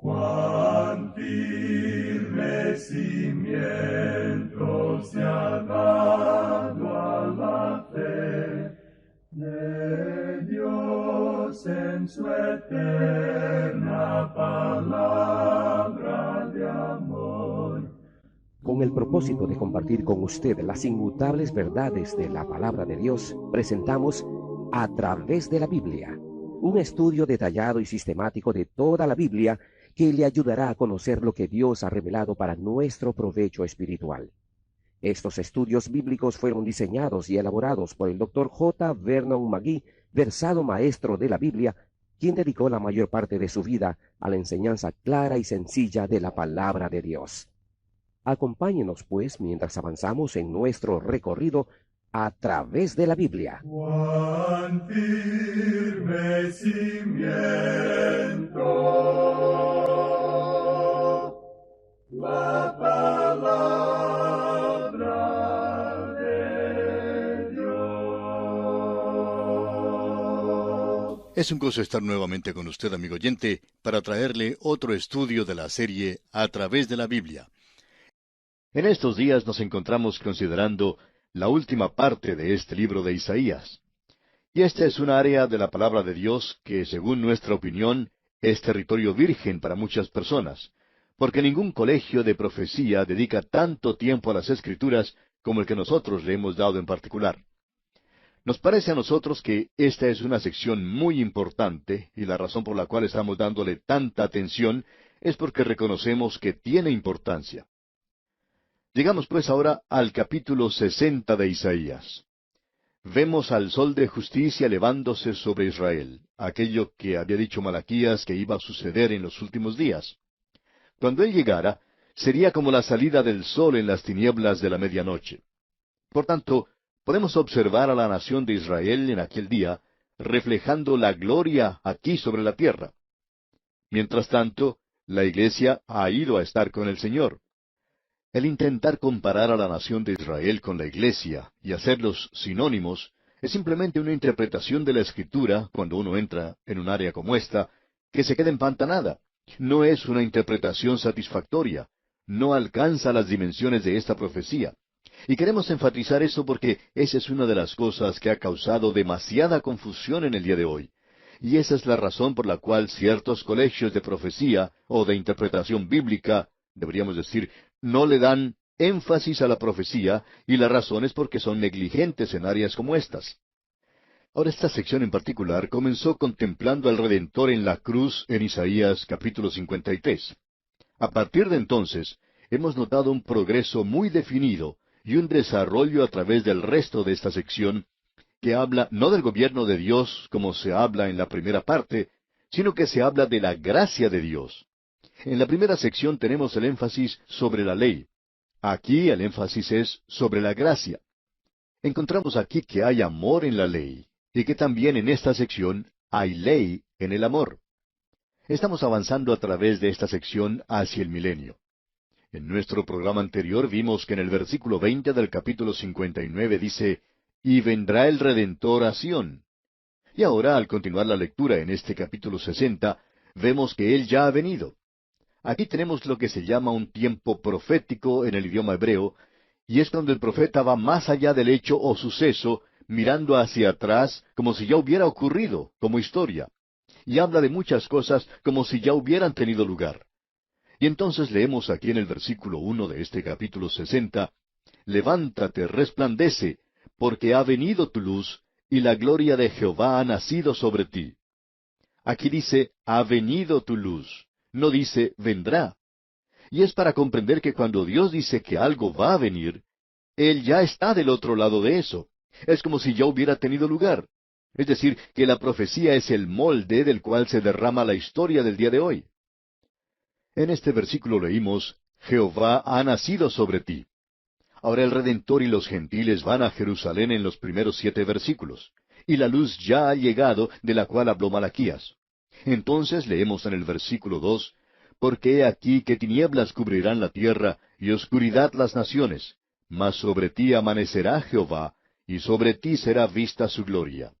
Cuán firme cimiento se ha dado a la fe de Dios en su eterna palabra de amor. Con el propósito de compartir con usted las inmutables verdades de la palabra de Dios, presentamos A través de la Biblia, un estudio detallado y sistemático de toda la Biblia que le ayudará a conocer lo que Dios ha revelado para nuestro provecho espiritual. Estos estudios bíblicos fueron diseñados y elaborados por el Dr. J. Vernon McGee, versado maestro de la Biblia, quien dedicó la mayor parte de su vida a la enseñanza clara y sencilla de la palabra de Dios. Acompáñenos, pues, mientras avanzamos en nuestro recorrido a través de la Biblia. Cuán firme cimiento la palabra de Dios. Es un gozo estar nuevamente con usted, amigo oyente, para traerle otro estudio de la serie A través de la Biblia. En estos días nos encontramos considerando la última parte de este libro de Isaías. Y esta es un área de la palabra de Dios que, según nuestra opinión, es territorio virgen para muchas personas, porque ningún colegio de profecía dedica tanto tiempo a las Escrituras como el que nosotros le hemos dado en particular. Nos parece a nosotros que esta es una sección muy importante, y la razón por la cual estamos dándole tanta atención es porque reconocemos que tiene importancia. Llegamos pues ahora al capítulo 60 de Isaías. Vemos al sol de justicia elevándose sobre Israel, aquello que había dicho Malaquías que iba a suceder en los últimos días. Cuando él llegara, sería como la salida del sol en las tinieblas de la medianoche. Por tanto, podemos observar a la nación de Israel en aquel día, reflejando la gloria aquí sobre la tierra. Mientras tanto, la iglesia ha ido a estar con el Señor. El intentar comparar a la nación de Israel con la iglesia y hacerlos sinónimos es simplemente una interpretación de la Escritura, cuando uno entra en un área como esta, que se queda empantanada. No es una interpretación satisfactoria, no alcanza las dimensiones de esta profecía. Y queremos enfatizar eso porque esa es una de las cosas que ha causado demasiada confusión en el día de hoy. Y esa es la razón por la cual ciertos colegios de profecía o de interpretación bíblica, deberíamos decir, no le dan énfasis a la profecía, y la razón es porque son negligentes en áreas como estas. Ahora, esta sección en particular comenzó contemplando al Redentor en la cruz en Isaías capítulo 53. A partir de entonces, hemos notado un progreso muy definido y un desarrollo a través del resto de esta sección, que habla no del gobierno de Dios como se habla en la primera parte, sino que se habla de la gracia de Dios. En la primera sección tenemos el énfasis sobre la ley. Aquí el énfasis es sobre la gracia. Encontramos aquí que hay amor en la ley, y que también en esta sección hay ley en el amor. Estamos avanzando a través de esta sección hacia el milenio. En nuestro programa anterior vimos que en el versículo 20 del capítulo 59 dice, «Y vendrá el Redentor a Sión». Y ahora, al continuar la lectura en este capítulo 60, vemos que Él ya ha venido. Aquí tenemos lo que se llama un tiempo profético en el idioma hebreo, y es cuando el profeta va más allá del hecho o suceso, mirando hacia atrás como si ya hubiera ocurrido, como historia, y habla de muchas cosas como si ya hubieran tenido lugar. Y entonces leemos aquí en el versículo 1 de este capítulo 60, «Levántate, resplandece, porque ha venido tu luz, y la gloria de Jehová ha nacido sobre ti». Aquí dice, «ha venido tu luz». No dice vendrá. Y es para comprender que cuando Dios dice que algo va a venir, Él ya está del otro lado de eso. Es como si ya hubiera tenido lugar. Es decir, que la profecía es el molde del cual se derrama la historia del día de hoy. En este versículo leímos, Jehová ha nacido sobre ti. Ahora el Redentor y los gentiles van a Jerusalén en los primeros 7 versículos, y la luz ya ha llegado de la cual habló Malaquías. Entonces leemos en el versículo 2, «Porque he aquí que tinieblas cubrirán la tierra, y oscuridad las naciones, mas sobre ti amanecerá Jehová, y sobre ti será vista su gloria».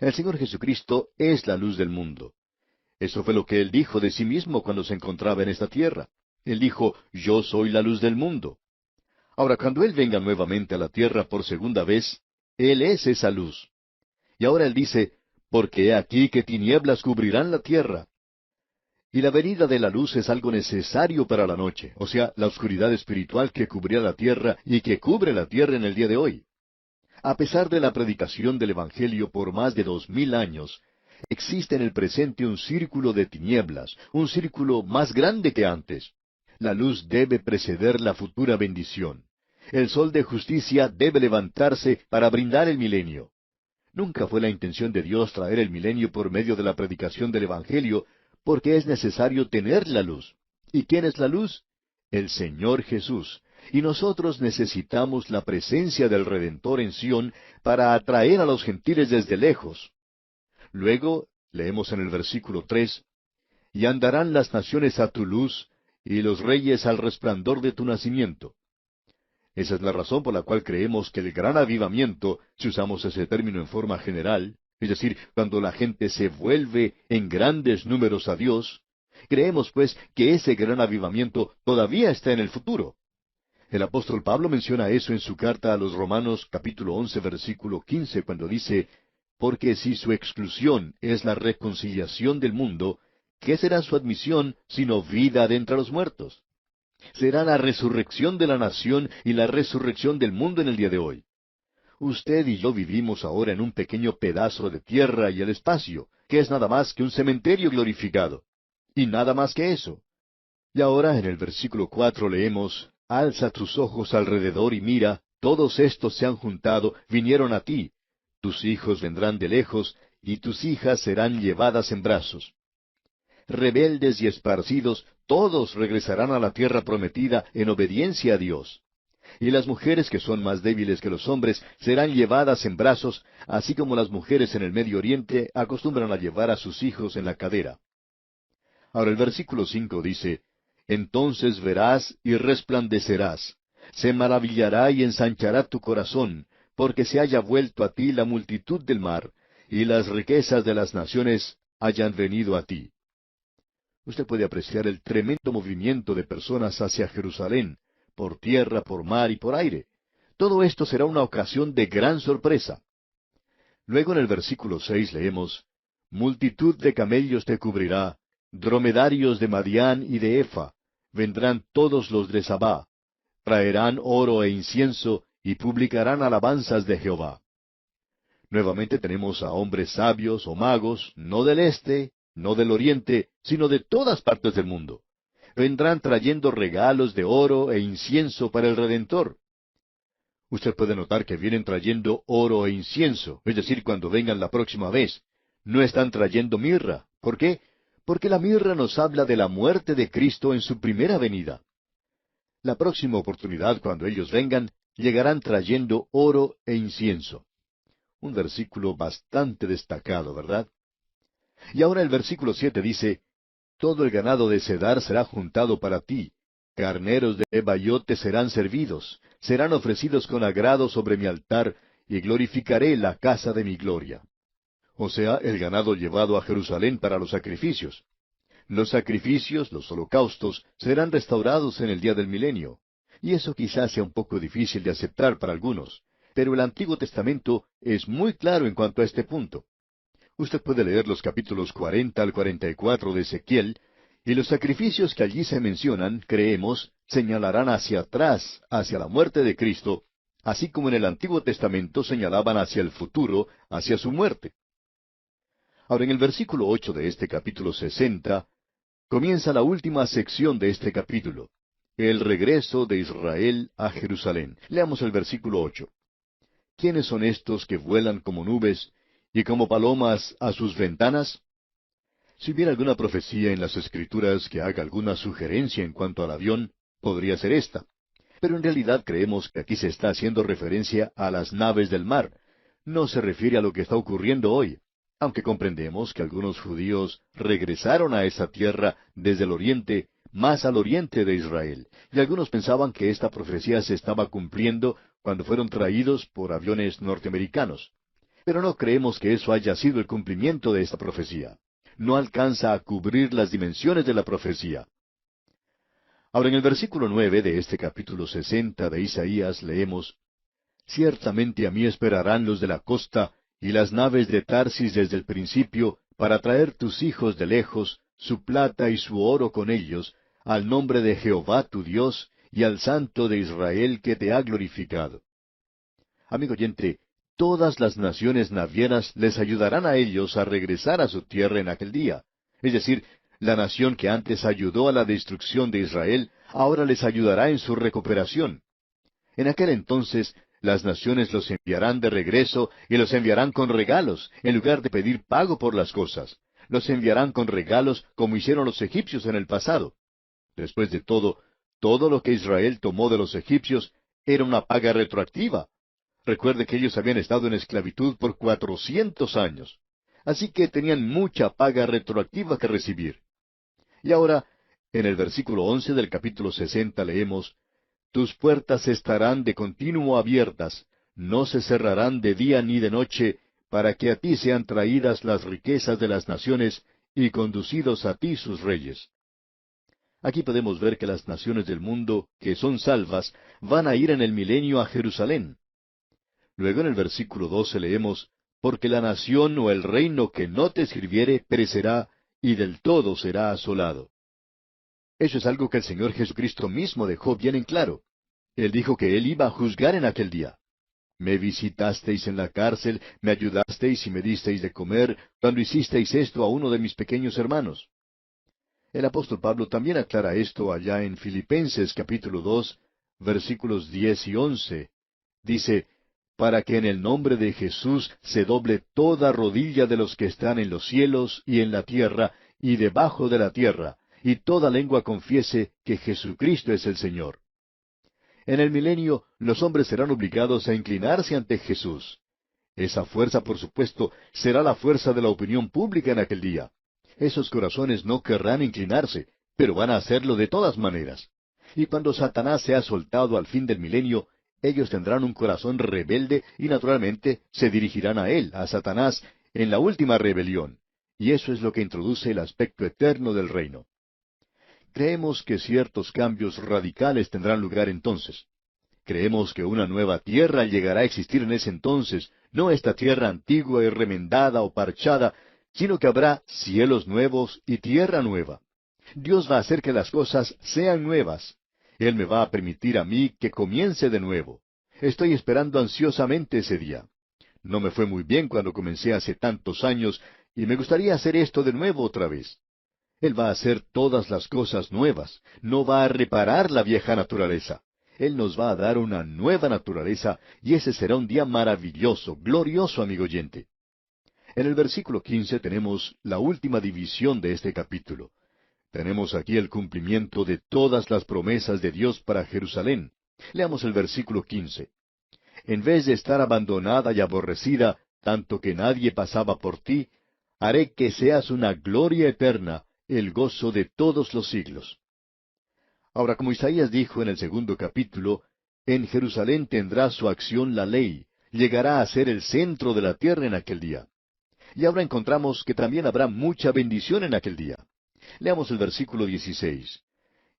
El Señor Jesucristo es la luz del mundo. Eso fue lo que Él dijo de sí mismo cuando se encontraba en esta tierra. Él dijo, yo soy la luz del mundo. Ahora, cuando Él venga nuevamente a la tierra por segunda vez, Él es esa luz. Y ahora Él dice, porque he aquí que tinieblas cubrirán la tierra. Y la venida de la luz es algo necesario para la noche, o sea, la oscuridad espiritual que cubría la tierra y que cubre la tierra en el día de hoy. A pesar de la predicación del Evangelio por más de 2000 años, existe en el presente un círculo de tinieblas, un círculo más grande que antes. La luz debe preceder la futura bendición. El sol de justicia debe levantarse para brindar el milenio. Nunca fue la intención de Dios traer el milenio por medio de la predicación del Evangelio, porque es necesario tener la luz. ¿Y quién es la luz? El Señor Jesús. Y nosotros necesitamos la presencia del Redentor en Sión para atraer a los gentiles desde lejos. Luego, leemos en el versículo 3, y andarán las naciones a tu luz, y los reyes al resplandor de tu nacimiento. Esa es la razón por la cual creemos que el gran avivamiento, si usamos ese término en forma general, es decir, cuando la gente se vuelve en grandes números a Dios, creemos pues que ese gran avivamiento todavía está en el futuro. El apóstol Pablo menciona eso en su carta a los Romanos capítulo 11 versículo 15 cuando dice, porque si su exclusión es la reconciliación del mundo, ¿qué será su admisión sino vida de entre los muertos? Será la resurrección de la nación y la resurrección del mundo en el día de hoy. Usted y yo vivimos ahora en un pequeño pedazo de tierra y el espacio, que es nada más que un cementerio glorificado. Y nada más que eso. Y ahora en el versículo 4 leemos, alza tus ojos alrededor y mira, todos estos se han juntado, vinieron a ti. Tus hijos vendrán de lejos, y tus hijas serán llevadas en brazos. Rebeldes y esparcidos, todos regresarán a la tierra prometida en obediencia a Dios. Y las mujeres que son más débiles que los hombres serán llevadas en brazos, así como las mujeres en el Medio Oriente acostumbran a llevar a sus hijos en la cadera. Ahora el versículo 5 dice, entonces verás y resplandecerás, se maravillará y ensanchará tu corazón, porque se haya vuelto a ti la multitud del mar, y las riquezas de las naciones hayan venido a ti. Usted puede apreciar el tremendo movimiento de personas hacia Jerusalén, por tierra, por mar y por aire. Todo esto será una ocasión de gran sorpresa. Luego en el versículo 6 leemos, multitud de camellos te cubrirá, dromedarios de Madián y de Efa, vendrán todos los de Sabá, traerán oro e incienso, y publicarán alabanzas de Jehová. Nuevamente tenemos a hombres sabios o magos, no del este, no del oriente, sino de todas partes del mundo. Vendrán trayendo regalos de oro e incienso para el Redentor. Usted puede notar que vienen trayendo oro e incienso, es decir, cuando vengan la próxima vez. No están trayendo mirra. ¿Por qué? Porque la mirra nos habla de la muerte de Cristo en su primera venida. La próxima oportunidad, cuando ellos vengan, llegarán trayendo oro e incienso. Un versículo bastante destacado, ¿verdad? Y ahora el versículo 7 dice, todo el ganado de Cedar será juntado para ti, carneros de Nebayot te serán servidos, serán ofrecidos con agrado sobre mi altar, y glorificaré la casa de mi gloria. O sea, el ganado llevado a Jerusalén para los sacrificios. Los sacrificios, los holocaustos, serán restaurados en el día del milenio. Y eso quizás sea un poco difícil de aceptar para algunos, pero el Antiguo Testamento es muy claro en cuanto a este punto. Usted puede leer los capítulos 40 al 44 de Ezequiel, y los sacrificios que allí se mencionan, creemos, señalarán hacia atrás, hacia la muerte de Cristo, así como en el Antiguo Testamento señalaban hacia el futuro, hacia su muerte. Ahora, en el versículo 8 de este capítulo 60, comienza la última sección de este capítulo, el regreso de Israel a Jerusalén. Leamos el versículo 8. ¿Quiénes son estos que vuelan como nubes y como palomas a sus ventanas? Si hubiera alguna profecía en las Escrituras que haga alguna sugerencia en cuanto al avión, podría ser esta. Pero en realidad creemos que aquí se está haciendo referencia a las naves del mar. No se refiere a lo que está ocurriendo hoy, aunque comprendemos que algunos judíos regresaron a esa tierra desde el oriente, más al oriente de Israel, y algunos pensaban que esta profecía se estaba cumpliendo cuando fueron traídos por aviones norteamericanos. Pero no creemos que eso haya sido el cumplimiento de esta profecía. no alcanza a cubrir las dimensiones de la profecía. Ahora en el versículo 9 de este capítulo 60 de Isaías leemos, Ciertamente a mí esperarán los de la costa, y las naves de Tarsis desde el principio, para traer tus hijos de lejos, su plata y su oro con ellos, al nombre de Jehová tu Dios, y al Santo de Israel que te ha glorificado. Amigo oyente, todas las naciones navieras les ayudarán a ellos a regresar a su tierra en aquel día. Es decir, la nación que antes ayudó a la destrucción de Israel, ahora les ayudará en su recuperación. En aquel entonces, las naciones los enviarán de regreso y los enviarán con regalos, en lugar de pedir pago por las cosas. Los enviarán con regalos como hicieron los egipcios en el pasado. Después de todo lo que Israel tomó de los egipcios era una paga retroactiva. Recuerde que ellos habían estado en esclavitud por 400 años. Así que tenían mucha paga retroactiva que recibir. Y ahora, en el versículo 11 del capítulo 60 leemos, Tus puertas estarán de continuo abiertas, no se cerrarán de día ni de noche, para que a ti sean traídas las riquezas de las naciones, y conducidos a ti sus reyes. Aquí podemos ver que las naciones del mundo, que son salvas, van a ir en el milenio a Jerusalén. Luego en el versículo 12 leemos, Porque la nación o el reino que no te sirviere perecerá, y del todo será asolado. Eso es algo que el Señor Jesucristo mismo dejó bien en claro. Él dijo que Él iba a juzgar en aquel día. Me visitasteis en la cárcel, me ayudasteis y me disteis de comer, cuando hicisteis esto a uno de mis pequeños hermanos. El apóstol Pablo también aclara esto allá en Filipenses capítulo 2, versículos 10 y 11. Dice, para que en el nombre de Jesús se doble toda rodilla de los que están en los cielos y en la tierra y debajo de la tierra, y toda lengua confiese que Jesucristo es el Señor. En el milenio, los hombres serán obligados a inclinarse ante Jesús. Esa fuerza, por supuesto, será la fuerza de la opinión pública en aquel día. Esos corazones no querrán inclinarse, pero van a hacerlo de todas maneras. Y cuando Satanás sea soltado al fin del milenio, ellos tendrán un corazón rebelde y naturalmente se dirigirán a él, a Satanás, en la última rebelión. Y eso es lo que introduce el aspecto eterno del reino. Creemos que ciertos cambios radicales tendrán lugar entonces. Creemos que una nueva tierra llegará a existir en ese entonces, no esta tierra antigua y remendada o parchada, sino que habrá cielos nuevos y tierra nueva. Dios va a hacer que las cosas sean nuevas. Él me va a permitir a mí que comience de nuevo. Estoy esperando ansiosamente ese día. No me fue muy bien cuando comencé hace tantos años, y me gustaría hacer esto de nuevo otra vez. Él va a hacer todas las cosas nuevas, no va a reparar la vieja naturaleza. Él nos va a dar una nueva naturaleza, y ese será un día maravilloso, glorioso, amigo oyente. En el versículo 15 tenemos la última división de este capítulo. Tenemos aquí el cumplimiento de todas las promesas de Dios para Jerusalén. Leamos el versículo 15. En vez de estar abandonada y aborrecida, tanto que nadie pasaba por ti, haré que seas una gloria eterna, el gozo de todos los siglos. Ahora, como Isaías dijo en el segundo capítulo, en Jerusalén tendrá su acción la ley, llegará a ser el centro de la tierra en aquel día. Y ahora encontramos que también habrá mucha bendición en aquel día. Leamos el versículo 16.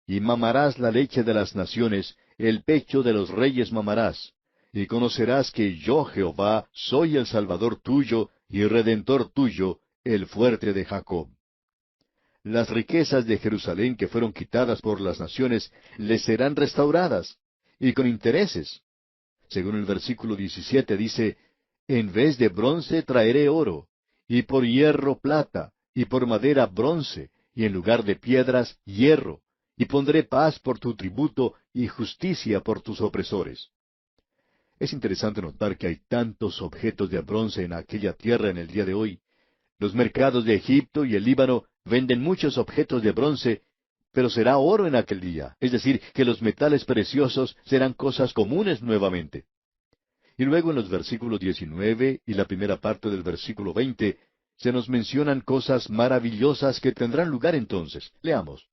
Y mamarás la leche de las naciones, el pecho de los reyes mamarás, y conocerás que yo, Jehová, soy el Salvador tuyo y Redentor tuyo, el fuerte de Jacob. Las riquezas de Jerusalén que fueron quitadas por las naciones les serán restauradas, y con intereses. Según el versículo 17 dice, en vez de bronce traeré oro, y por hierro plata, y por madera bronce, y en lugar de piedras hierro, y pondré paz por tu tributo y justicia por tus opresores. Es interesante notar que hay tantos objetos de bronce en aquella tierra en el día de hoy. Los mercados de Egipto y el Líbano venden muchos objetos de bronce, pero será oro en aquel día, es decir, que los metales preciosos serán cosas comunes nuevamente. Y luego en los versículos 19 y la primera parte del versículo 20, se nos mencionan cosas maravillosas que tendrán lugar entonces. Leamos.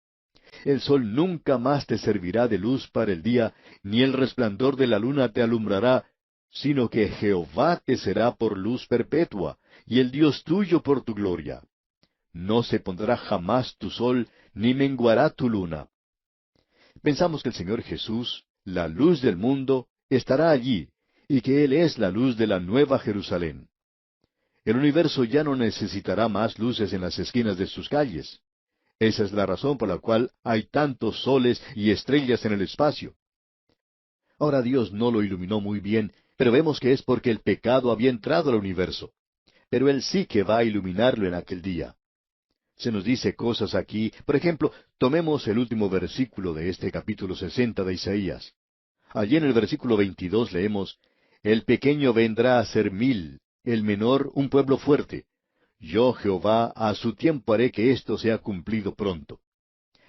El sol nunca más te servirá de luz para el día, ni el resplandor de la luna te alumbrará, sino que Jehová te será por luz perpetua, y el Dios tuyo por tu gloria. No se pondrá jamás tu sol, ni menguará tu luna. Pensamos que el Señor Jesús, la luz del mundo, estará allí, y que Él es la luz de la nueva Jerusalén. El universo ya no necesitará más luces en las esquinas de sus calles. Esa es la razón por la cual hay tantos soles y estrellas en el espacio. Ahora Dios no lo iluminó muy bien, pero vemos que es porque el pecado había entrado al universo. Pero Él sí que va a iluminarlo en aquel día. Se nos dice cosas aquí, por ejemplo, tomemos el último versículo de este capítulo 60 de Isaías. Allí en el versículo 22 leemos, El pequeño vendrá a ser 1000, el menor un pueblo fuerte. Yo, Jehová, a su tiempo haré que esto sea cumplido pronto.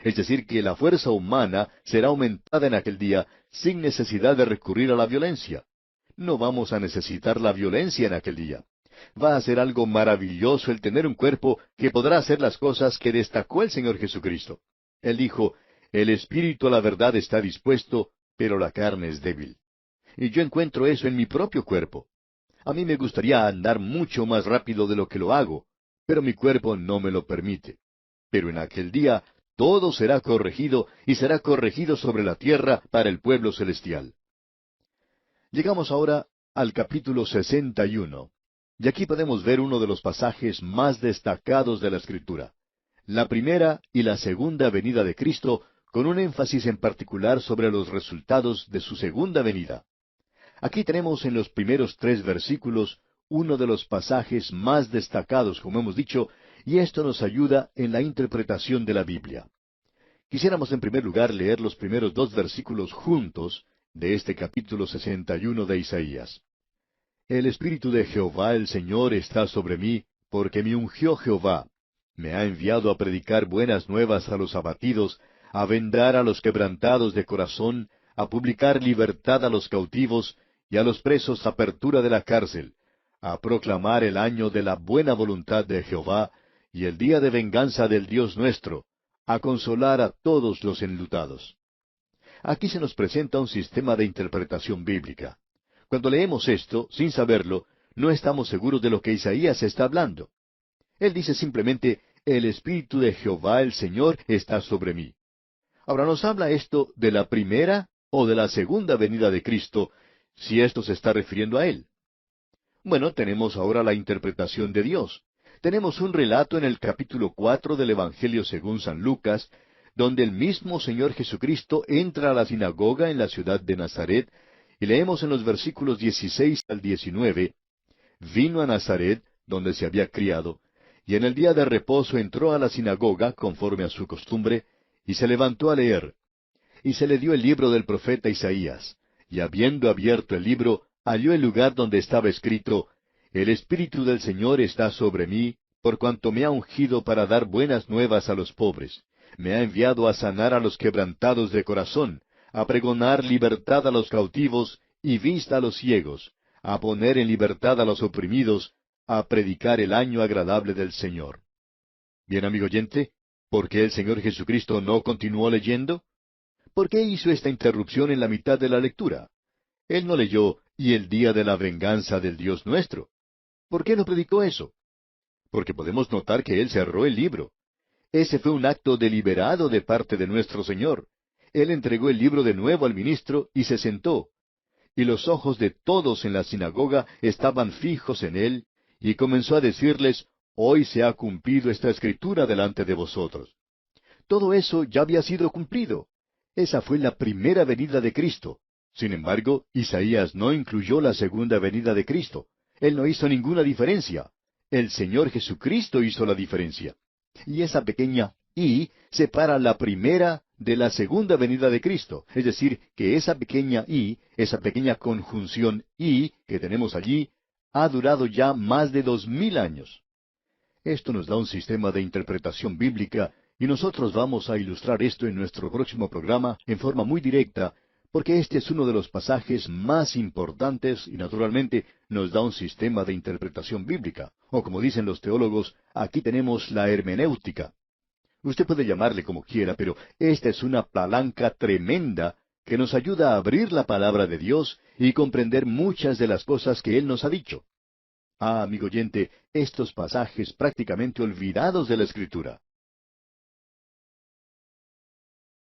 Es decir, que la fuerza humana será aumentada en aquel día sin necesidad de recurrir a la violencia. No vamos a necesitar la violencia en aquel día. Va a ser algo maravilloso el tener un cuerpo que podrá hacer las cosas que destacó el Señor Jesucristo. Él dijo, el espíritu a la verdad está dispuesto, pero la carne es débil. Y yo encuentro eso en mi propio cuerpo. A mí me gustaría andar mucho más rápido de lo que lo hago, pero mi cuerpo no me lo permite. Pero en aquel día todo será corregido y será corregido sobre la tierra para el pueblo celestial. Llegamos ahora al capítulo 61. Y aquí podemos ver uno de los pasajes más destacados de la Escritura. La primera y la segunda venida de Cristo, con un énfasis en particular sobre los resultados de su segunda venida. Aquí tenemos en los primeros 3 versículos uno de los pasajes más destacados, como hemos dicho, y esto nos ayuda en la interpretación de la Biblia. Quisiéramos en primer lugar leer los primeros 2 versículos juntos de este capítulo 61 de Isaías. El Espíritu de Jehová el Señor está sobre mí, porque me ungió Jehová. Me ha enviado a predicar buenas nuevas a los abatidos, a vendar a los quebrantados de corazón, a publicar libertad a los cautivos, y a los presos apertura de la cárcel, a proclamar el año de la buena voluntad de Jehová, y el día de venganza del Dios nuestro, a consolar a todos los enlutados. Aquí se nos presenta un sistema de interpretación bíblica. Cuando leemos esto, sin saberlo, no estamos seguros de lo que Isaías está hablando. Él dice simplemente, el Espíritu de Jehová el Señor está sobre mí. Ahora, ¿nos habla esto de la primera o de la segunda venida de Cristo, si esto se está refiriendo a Él? Bueno, tenemos ahora la interpretación de Dios. Tenemos un relato en el capítulo 4 del Evangelio según San Lucas, donde el mismo Señor Jesucristo entra a la sinagoga en la ciudad de Nazaret, y leemos en los versículos 16 al 19, vino a Nazaret, donde se había criado, y en el día de reposo entró a la sinagoga, conforme a su costumbre, y se levantó a leer. Y se le dio el libro del profeta Isaías, y habiendo abierto el libro, halló el lugar donde estaba escrito, El Espíritu del Señor está sobre mí, por cuanto me ha ungido para dar buenas nuevas a los pobres. Me ha enviado a sanar a los quebrantados de corazón, a pregonar libertad a los cautivos y vista a los ciegos, a poner en libertad a los oprimidos, a predicar el año agradable del Señor. Bien, amigo oyente, ¿por qué el Señor Jesucristo no continuó leyendo? ¿Por qué hizo esta interrupción en la mitad de la lectura? Él no leyó, y el día de la venganza del Dios nuestro. ¿Por qué no predicó eso? Porque podemos notar que Él cerró el libro. Ese fue un acto deliberado de parte de nuestro Señor. Él entregó el libro de nuevo al ministro y se sentó. Y los ojos de todos en la sinagoga estaban fijos en Él, y comenzó a decirles, Hoy se ha cumplido esta escritura delante de vosotros. Todo eso ya había sido cumplido. Esa fue la primera venida de Cristo. Sin embargo, Isaías no incluyó la segunda venida de Cristo. Él no hizo ninguna diferencia. El Señor Jesucristo hizo la diferencia. Y esa pequeña I separa la primera de la segunda venida de Cristo. Es decir, que esa pequeña I, esa pequeña conjunción I que tenemos allí, ha durado ya más de 2000 años. Esto nos da un sistema de interpretación bíblica, y nosotros vamos a ilustrar esto en nuestro próximo programa en forma muy directa, porque este es uno de los pasajes más importantes y naturalmente nos da un sistema de interpretación bíblica. O como dicen los teólogos, aquí tenemos la hermenéutica. Usted puede llamarle como quiera, pero esta es una palanca tremenda que nos ayuda a abrir la palabra de Dios y comprender muchas de las cosas que Él nos ha dicho. Ah, amigo oyente, estos pasajes prácticamente olvidados de la Escritura.